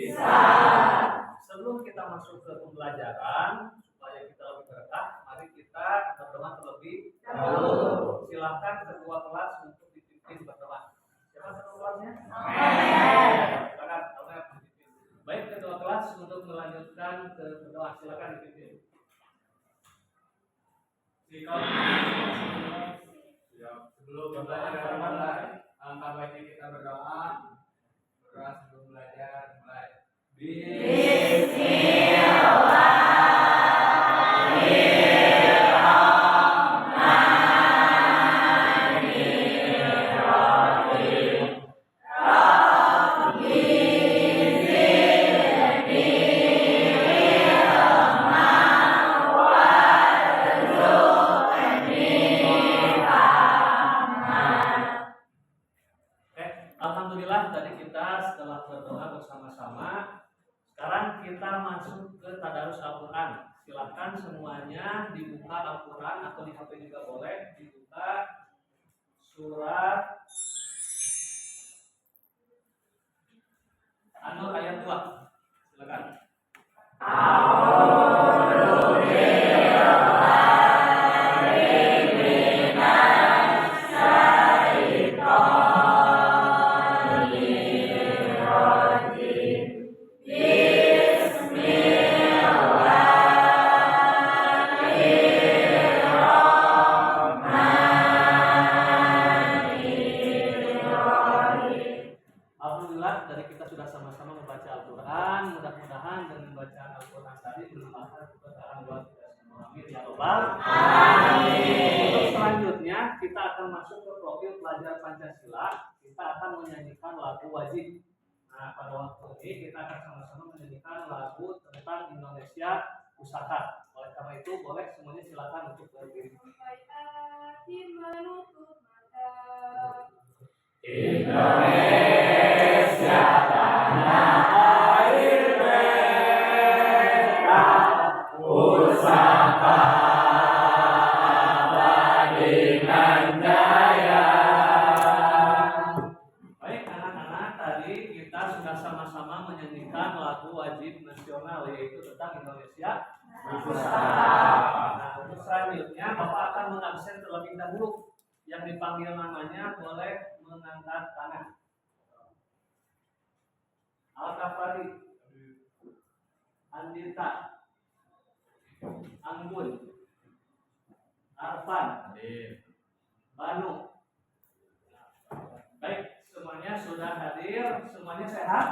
Bisa. Sebelum kita masuk ke pembelajaran, supaya kita lebih berkah, mari kita berdoa terlebih dahulu. Silakan ketua kelas untuk dipimpin berdoa. Siapa ketua kelasnya? Silakan. Baik, ketua kelas untuk melanjutkan ke berdoa, silakan dipimpin. Sebelum belajar mulai, alangkah baiknya kita berdoa sebelum belajar mulai. Alhamdulillah tadi kita setelah berdoa bersama-sama, sekarang kita masuk ke tadarus Al-Quran. Silakan semuanya dibuka Al-Quran atau di HP juga boleh, dibuka surat An-Nur ayat 2. Silakan. Alhamdulillah dari kita sudah sama-sama membaca Al-Quran. Mudah-mudahan dengan bacaan Al-Quran tadi bermanfaat kepada buat kita semua. Amin ya Rabbal alamin. Untuk selanjutnya kita akan masuk ke profil pelajar Pancasila. Kita akan menyanyikan lagu wajib. Nah, pada waktu ini kita akan sama-sama menyanyikan lagu tentang Indonesia Pusaka. Oleh karena itu boleh semuanya silakan untuk berdiri. Indonesia tanah air merah, pusaka abadi nan jaya. Baik anak-anak, tadi kita sudah sama-sama menyanyikan lagu wajib nasional, yaitu tentang Indonesia Pusaka. Nah, untuk selanjutnya Bapak akan mengabsen terlebih dahulu. Yang dipanggil namanya boleh mengangkat tangan. Al-Kafari, Andita, Anggun, Arfan, Banu. Baik, semuanya sudah hadir, semuanya sehat?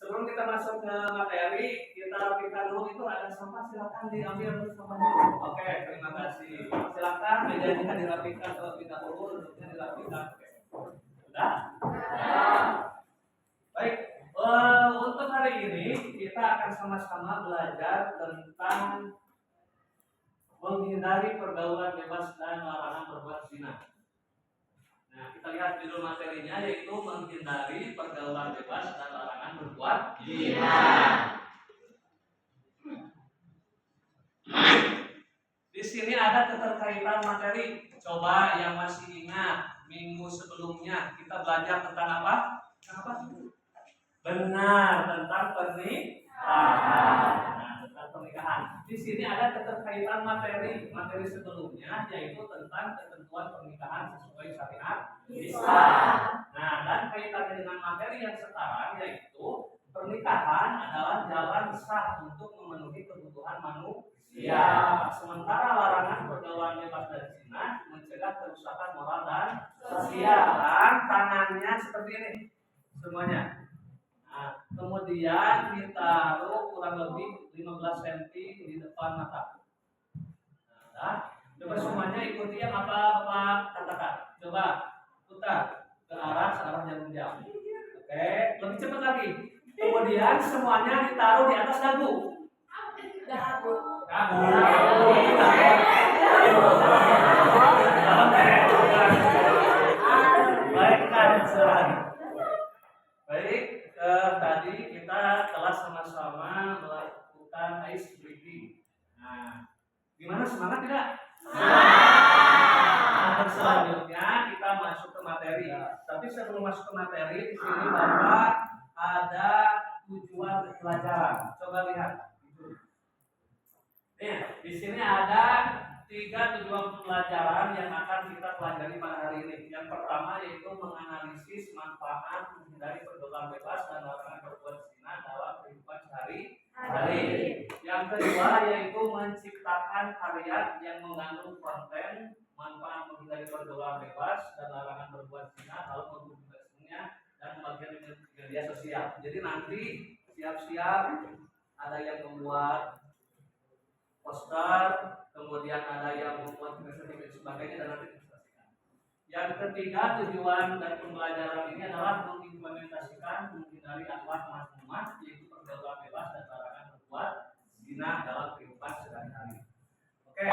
Sebelum kita masuk ke materi, kita rapikan dulu. Itu ada sampah, silakan diambil sampahnya. Oke, terima kasih. Silakan mejanya dirapikan terlebih dahulu, duduknya dirapikan. Sudah? Baik, untuk hari ini kita akan sama-sama belajar tentang menghindari pergaulan bebas dan larangan berbuat zina. Nah, kita lihat judul materinya yaitu menghindari pergaulan bebas dan larangan berbuat zina. Di sini ada keterkaitan materi. Coba yang masih ingat minggu sebelumnya kita belajar tentang apa? Benar, tentang pernikahan. Tentang pernikahan. Di sini ada keterkaitan materi sebelumnya yaitu tentang ketentuan pernikahan sesuai syariat Islam. Nah, dan kaitannya dengan materi yang sekarang yaitu pernikahan adalah jalan sah untuk memenuhi kebutuhan manusia. Sementara larangan pergaulan bebas dan zina mencegah kerusakan moral dan sosial. Dan tangannya seperti ini semuanya. Nah, kemudian ditaruh kurang lebih 15 cm di depan mata. Nah, coba semuanya ikuti yang apa Bapak katakan. Coba putar ke arah jarum jam. Oke, lebih cepat lagi. Kemudian semuanya ditaruh di atas dagu. Dagu. Baik, tadi kita telah sama-sama melakukan ice breaking. Nah, gimana, semangat tidak? Semangat. selanjutnya kita masuk ke materi. Tapi sebelum masuk ke materi, di sini Bapak ada tujuan pelajaran. Coba lihat. Nih, di sini ada 3 tujuan pelajaran yang akan kita pelajari pada hari ini. Yang pertama yaitu menganalisis manfaat menghindari pergaulan bebas dan larangan berbuat zina dalam kehidupan sehari-hari. Yang kedua yaitu menciptakan karya yang mengandung konten manfaat menghindari pergaulan bebas dan larangan berbuat zina dalam publikasinya dan bagian media sosial. Jadi nanti siap-siap ada yang membuat poster, kemudian ada yang membuat presentation dan sebagainya dan nanti dipresentasikan. Yang ketiga tujuan dari pembelajaran ini adalah mengimplementasikan menghindari akhlak mazmumah yaitu pergaulan bebas dan larangan berbuat zina dalam kehidupan sehari-hari. Oke,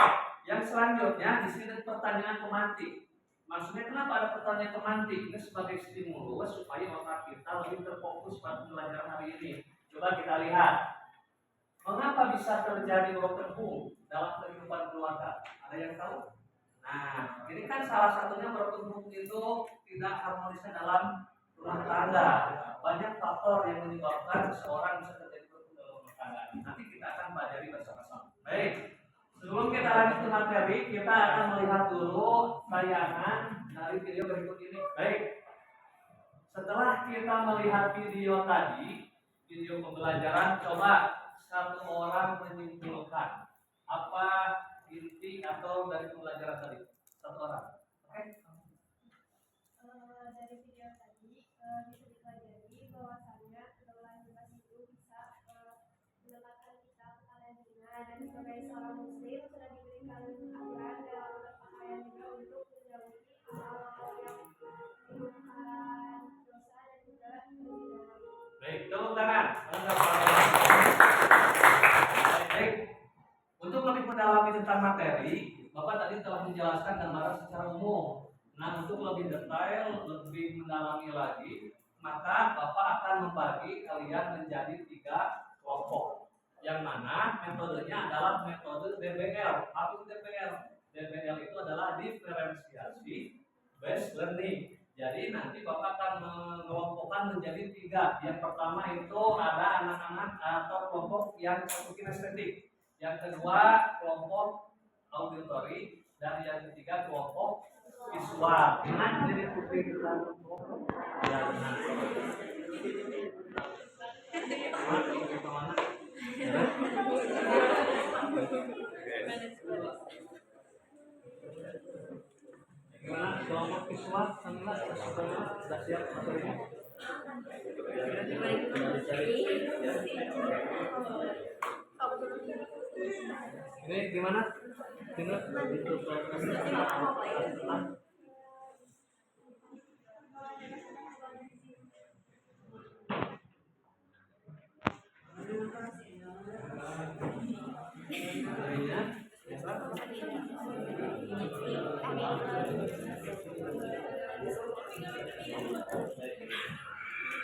yang selanjutnya di sini ada pertanyaan pemantik. Maksudnya kenapa ada pertanyaan pemantik? Ini sebagai stimulus supaya otak kita lebih terfokus pada pembelajaran hari ini. Coba kita lihat. Mengapa bisa terjadi broken home dalam kehidupan keluarga? Ada yang tahu? Nah, ini kan salah satunya broken home itu tidak harmonisnya dalam rumah tangga. Banyak faktor yang menyebabkan seseorang bisa terjadi broken home dalam rumah tangga. Nanti kita akan pelajari bersama-sama. Baik, sebelum kita lanjut ke materi, kita akan melihat dulu tayangan dari video berikut ini. Baik, setelah kita melihat video tadi, video pembelajaran, coba satu orang menyimpulkan apa inti atau dari pembelajaran tadi. Satu orang. Oke? Dari video tadi bisa dipelajari bahwasanya pergaulan bebas itu bisa mendekatkan kita kepada zina dan sebagai seorang muslim sudah diberikan aturan dalam berpakaian juga untuk menjauhi hal-hal yang menimbulkan dosa dan juga kezinaan. Baik, tepuk tangan. Baik, untuk lebih mendalami tentang materi, Bapak tadi telah menjelaskan gambaran secara umum. Nah, untuk lebih detail, lebih mendalami lagi, maka Bapak akan membagi kalian menjadi 3 kelompok. Yang mana metodenya adalah metode DBL. Apa itu DBL? DBL itu adalah diferensiasi based learning. Jadi nanti Bapak akan mengelompokkan menjadi 3. Yang pertama itu ada anak-anak atau kelompok yang kinestetik. Yang kedua kelompok auditory dan yang ketiga kelompok visual. Nah, jadi putih kita gimana kelompok visual sudah siap materinya? Ini gimana? Dengar itu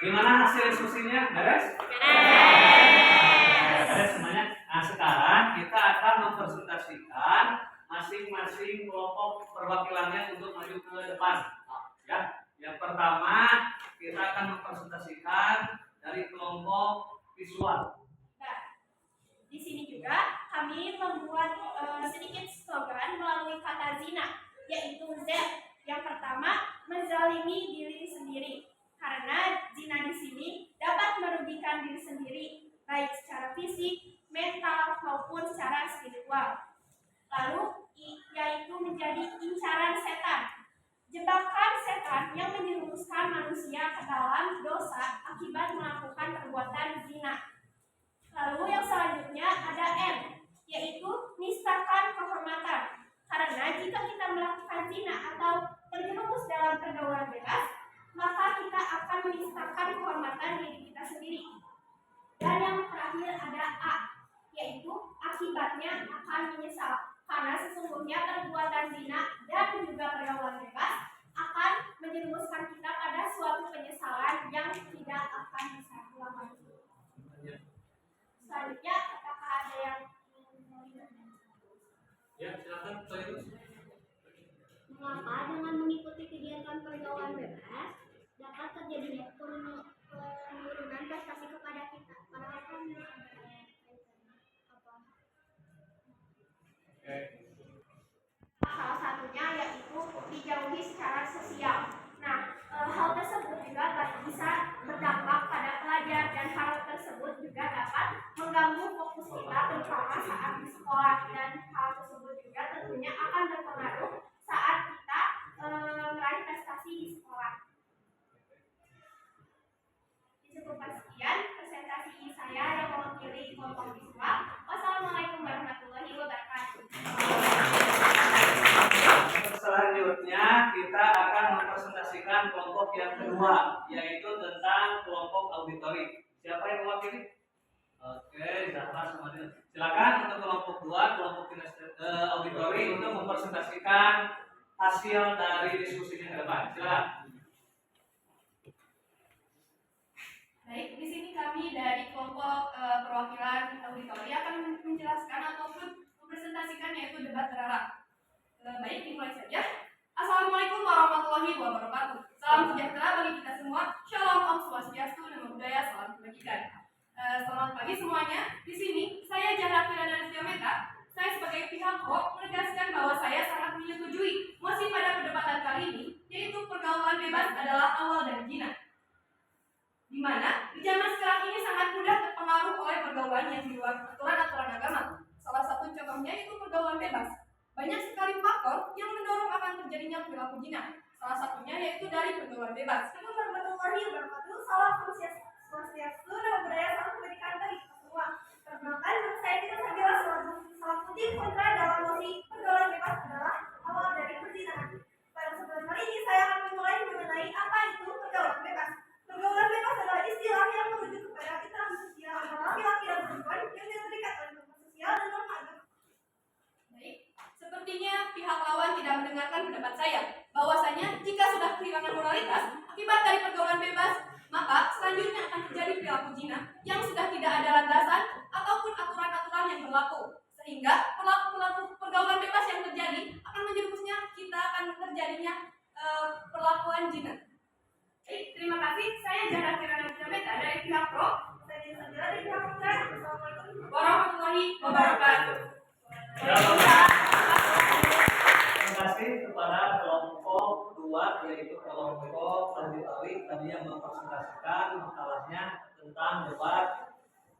gimana hasil diskusinya? Beres? Beres semuanya. Nah, sekarang kita akan mempresentasikan masing-masing kelompok perwakilannya untuk maju ke depan. Ya, yang pertama kita akan mempresentasikan dari kelompok visual. Nah, di sini juga kami membuat sedikit slogan melalui kata zina, yaitu Z. Yang pertama, menzalimi diri sendiri. Karena zina di sini dapat merugikan diri sendiri, baik secara fisik, mental, maupun secara spiritual. Lalu, yaitu menjadi incaran setan. Jebakan setan yang menjerumuskan manusia ke dalam dosa akibat melakukan perbuatan zina. Lalu yang selanjutnya ada M, yaitu nistakan kehormatan. Karena jika kita melakukan zina atau terjerumus dalam pergaulan bebas, maka kita akan menistakan kehormatan diri kita sendiri. Dan yang terakhir ada A, yaitu akibatnya akan menyesal. Karena sesungguhnya perbuatan zina dan juga pergaulan bebas akan menjerumuskan kita pada suatu penyesalan yang tidak akan bisa diulang lagi. Selanjutnya, apakah ada yang ya, silakan. mengapa dengan pergaulan bebas dapat terjadinya penurunan prestasi kepada kita. Padahal kan apa? Salah satunya yaitu dijauhi secara sosial. Nah, hal tersebut juga bisa berdampak pada pelajar dan hal tersebut juga dapat mengganggu fokus kita terutama saat di sekolah, dan hal tersebut juga tentunya akan berpengaruh saat kita meraih prestasi di sekolah. Cukupkan sekian presentasi saya yang mewakili kelompok siswa. Wassalamualaikum warahmatullahi wabarakatuh. Selanjutnya kita akan mempresentasikan kelompok yang kedua, yaitu tentang kelompok auditori. Siapa yang mewakili? Oke, Zahra sama Dil. Silakan untuk kelompok 2, kelompok auditori untuk mempresentasikan hasil dari diskusinya ke depan. Silakan. Baik, di sini kami dari kelompok perwakilan auditori akan menjelaskan ataupun mempresentasikan yaitu debat terarah. Baik, dimulai saja. Assalamualaikum warahmatullahi wabarakatuh. Salam sejahtera bagi kita semua. Shalom, Om Swastiastu, Namo Buddhaya, salam kebajikan. Selamat pagi semuanya. Di sini saya Zahra Kirana Rizkyameta. Saya sebagai pihak pro menegaskan bahwa saya sangat menyetujui masih pada perdebatan kali ini, yaitu pergaulan bebas adalah awal dari zina. Di mana di zaman sekarang ini sangat mudah terpengaruh oleh pergaulan yang di luar aturan-aturan agama. Salah satu contohnya yaitu pergaulan bebas. Banyak sekali faktor yang mendorong akan terjadinya perilaku zina. Salah satunya yaitu dari pergaulan bebas. Assalamualaikum warahmatullahi wabarakatuh. Salam swastiastu, namo buddhaya, salam kebajikan bagi kita semua. Perkenalkan, nama saya Tina Sabila Salahuddin kontra dalam mosi pergaulan bebas adalah awal dari perzinahan. Pada kesempatan kali ini saya akan memulai mengenai apa itu pergaulan bebas. Pergaulan bebas adalah istilah yang merujuk kepada interaksi sosial antara laki-laki dan perempuan yang tidak terikat oleh norma sosial dan norma agama. Baik, sepertinya pihak lawan tidak mendengarkan pendapat saya. Bahwasanya jika sudah kehilangan moralitas akibat dari pergaulan bebas, maka selanjutnya akan terjadi perilaku zina yang sudah tidak ada landasan ataupun aturan-aturan yang berlaku. Sehingga perilaku pergaulan bebas yang terjadi akan menjerumusnya kita akan terjadinya perlakuan zina. Baik, terima kasih. Saya Zahra Kirana Rizkyameta dari pihak pro. Saya Tina Sabila dari pihak kontra. Assalamualaikum warahmatullahi wabarakatuh. Terima kasih kepada kelompok 2, yaitu kelompok auditori tadi yang mempresentasikan makalahnya tentang debat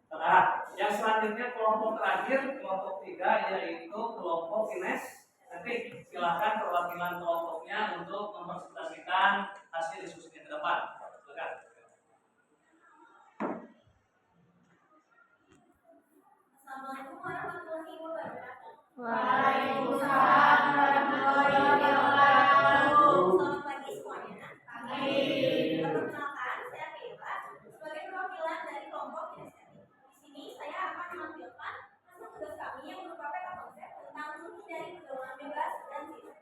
terarah. Yang selanjutnya kelompok terakhir, kelompok 3, yaitu kelompok kinestetik. Silakan perwakilan kelompoknya untuk mempresentasikan hasil diskusinya ke depan. Silakan. Assalamualaikum warahmatullahi wabarakatuh. Waalaikumsalam warahmatullahi wabarakatuh. Selamat pagi semuanya. Perkenalkan, saya Kayla sebagai perwakilan dari kelompok kinestetik. Di sini saya akan menampilkan hasil tugas kami yang berupa peta konsep tentang menghindari pergaulan bebas dan zina.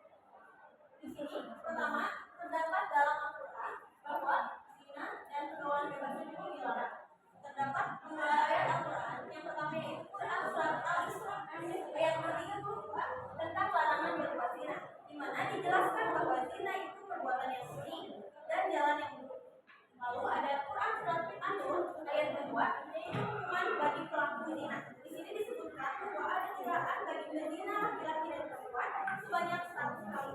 Di sini, pertama, terdapat dalam Al-Quran bahwa zina dan pergaulan bebas itu dilarang. Terdapat 2 ayat Al-Quran. Yang pertama yaitu Quran surat Al-Isra ayat 32 tentang larangan berbuat zina, di mana dijelaskan bahwa zina itu perbuatan yang keji dan jalan yang buruk. Lalu ada Quran surat An-Nur ayat 2 yaitu hukuman bagi pelaku zina. Di sini disebutkan bahwa ada cobaan bagi berzina laki-laki dan perempuan sebanyak 100 kali.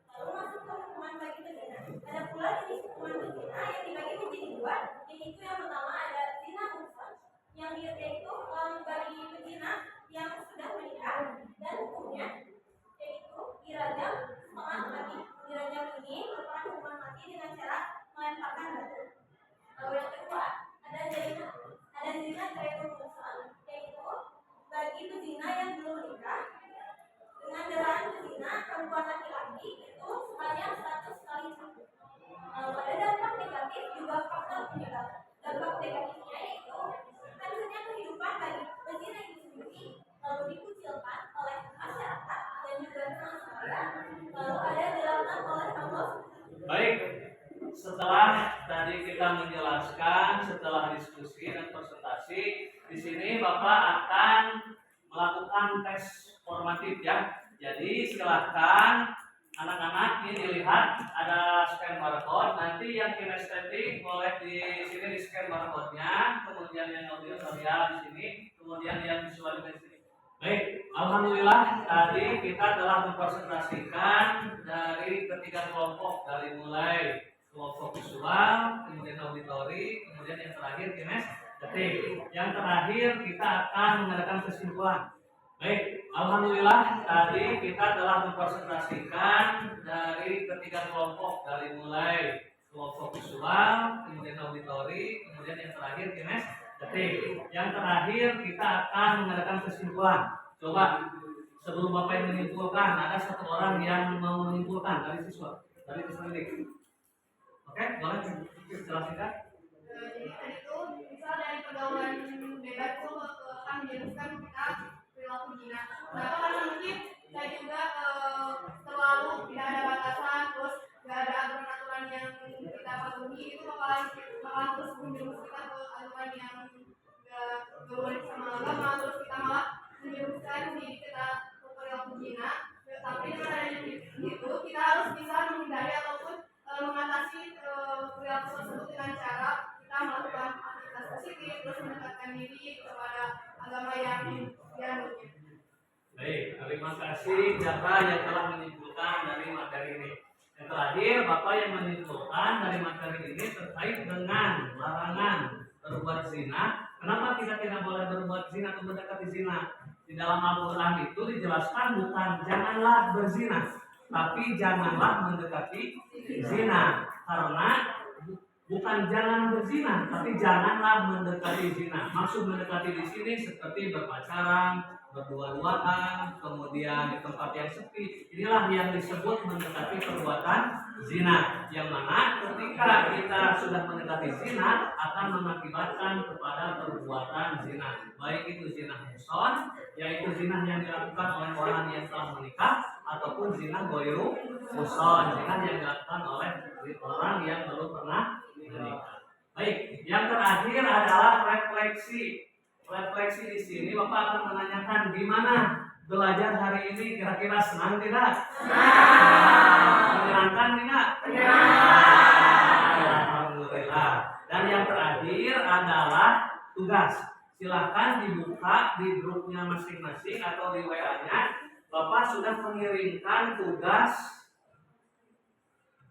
Lalu masuk ke hukuman bagi berzina. Ada pula jenis hukuman berzina yang dibagi menjadi 2, yaitu yang pertama ada zina muhsan, yang yaitu bagi berzina yang sudah menikah, dan hukumnya yaitu dirajam setengah mati. Dirajam ini merupakan hukuman mati dengan cara melemparkan batu. Lalu yang kedua ada zina khairul muhsan, yaitu bagi berzina yang belum menikah dengan deraan berzina perempuan laki-laki itu sebanyak 100 kali satu. Lalu ada dampak negatif juga faktor penyebab. Dampak negatifnya yaitu hancurnya kehidupan bagi berzina itu sendiri, lalu dikucilkan oleh masyarakat dan juga manusia, lalu ada dilakukan oleh Allah. Baik, setelah tadi kita menjelaskan, setelah diskusi dan presentasi, di sini Bapak akan melakukan tes formatif ya. Jadi silahkan Anak-anak ini lihat ada scan barcode. Nanti yang kinestetik boleh di sini di scan barcode-nya, kemudian yang auditorial di sini, kemudian yang visual di sini. Baik, alhamdulillah tadi kita telah mempresentasikan dari ketiga kelompok, dari mulai kelompok visual, kemudian auditori, kemudian yang terakhir kinestetik. Yang terakhir kita akan mengadakan kesimpulan. Baik, alhamdulillah tadi kita telah mempresentasikan dari ketiga kelompok, dari mulai kelompok visual, kemudian auditori, kemudian yang terakhir kinestetik. Yang terakhir kita akan mengadakan kesimpulan. Coba sebelum Bapak yang menyimpulkan, ada satu orang yang mau menyimpulkan dari siswa, dari peserta. Oke, boleh jelaskan? Jadi tadi tuh misal dari pergaulan bebas itu akan menjelaskan kita perilaku zina. Nah, karena mungkin saya juga terlalu tidak ada batasan, terus nggak ada aturan-aturan yang kita patuhi, itu bakalan terus menjerumus kita ke aturan yang nggak boleh sama agama, terus kita malah menjerumuskan diri kita ke perilaku zina. Tapi dengan adanya itu kita harus bisa menghindari ataupun mengatasi perilaku tersebut dengan cara kita melakukan aktivitas positif, terus mendekatkan diri kepada agama yang dianut. Baik, terima kasih Jaka yang telah menyimpulkan dari materi ini. Yang terakhir, Bapak yang menyimpulkan dari materi ini terkait dengan larangan berbuat zina. Kenapa kita tidak boleh berbuat zina atau mendekati zina? Di dalam Al-Quran itu dijelaskan bukan janganlah berzina, tapi janganlah mendekati zina. Karena bukan jangan berzina, tapi janganlah mendekati zina. Maksud mendekati di sini seperti berpacaran, berdua-duaan, kemudian di tempat yang sepi. Inilah yang disebut mendekati perbuatan zina, yang mana ketika kita sudah mendekati zina akan mengakibatkan kepada perbuatan zina, baik itu zina muhson, yaitu zina yang dilakukan oleh orang yang telah menikah, ataupun zina ghairu muhson, zina yang dilakukan oleh orang yang belum pernah menikah. Baik, yang terakhir adalah refleksi. Refleksi di sini Bapak akan menanyakan gimana belajar hari ini, kira-kira senang tidak? Senang. Menyenangkan tidak? Alhamdulillah. Dan yang terakhir adalah tugas. Silahkan dibuka di grupnya masing-masing atau di WA-nya. Bapak sudah mengirimkan tugas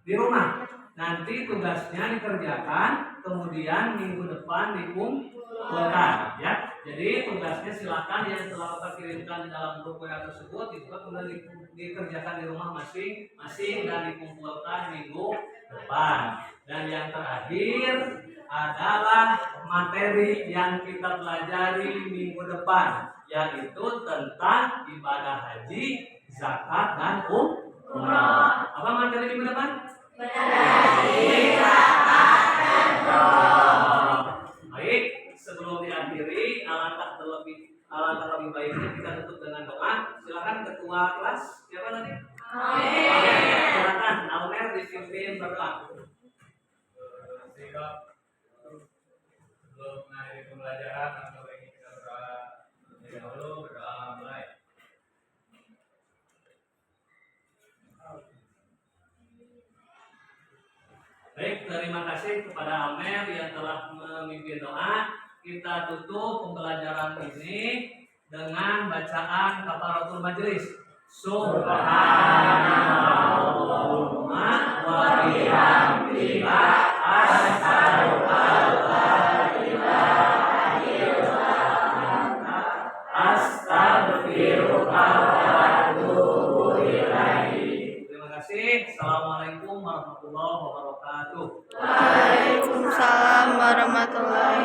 di rumah. Nanti tugasnya dikerjakan, kemudian minggu depan dikumpulkan, ya. Jadi tugasnya silakan yang telah Bapak kirimkan di dalam grup WA tersebut itu kemudian dikerjakan di rumah masing-masing dan dikumpulkan minggu depan. Dan yang terakhir adalah materi yang kita pelajari minggu depan, yaitu tentang ibadah haji, zakat, dan umrah. Apa materi minggu depan? Baik, sebelum diakhiri, alangkah lebih baiknya kita tutup dengan doa. Silakan ketua kelas, siapa tadi? Amin. Silakan, Almer dipimpin berdoa. Sebelum mengakhiri pembelajaran, atau ingin kita berdoa terlebih dahulu, berdoa mulai. Baik, terima kasih kepada Almer yang telah memimpin doa. Kita tutup pembelajaran ini dengan bacaan kafaratul majelis. Subhanallahumma wa bihamdika asyhadu an la ilaha illa anta astaghfiruka wa atubu ilaik. Terima kasih. Assalamualaikum warahmatullahi wabarakatuh. Waalaikumsalam warahmatullahi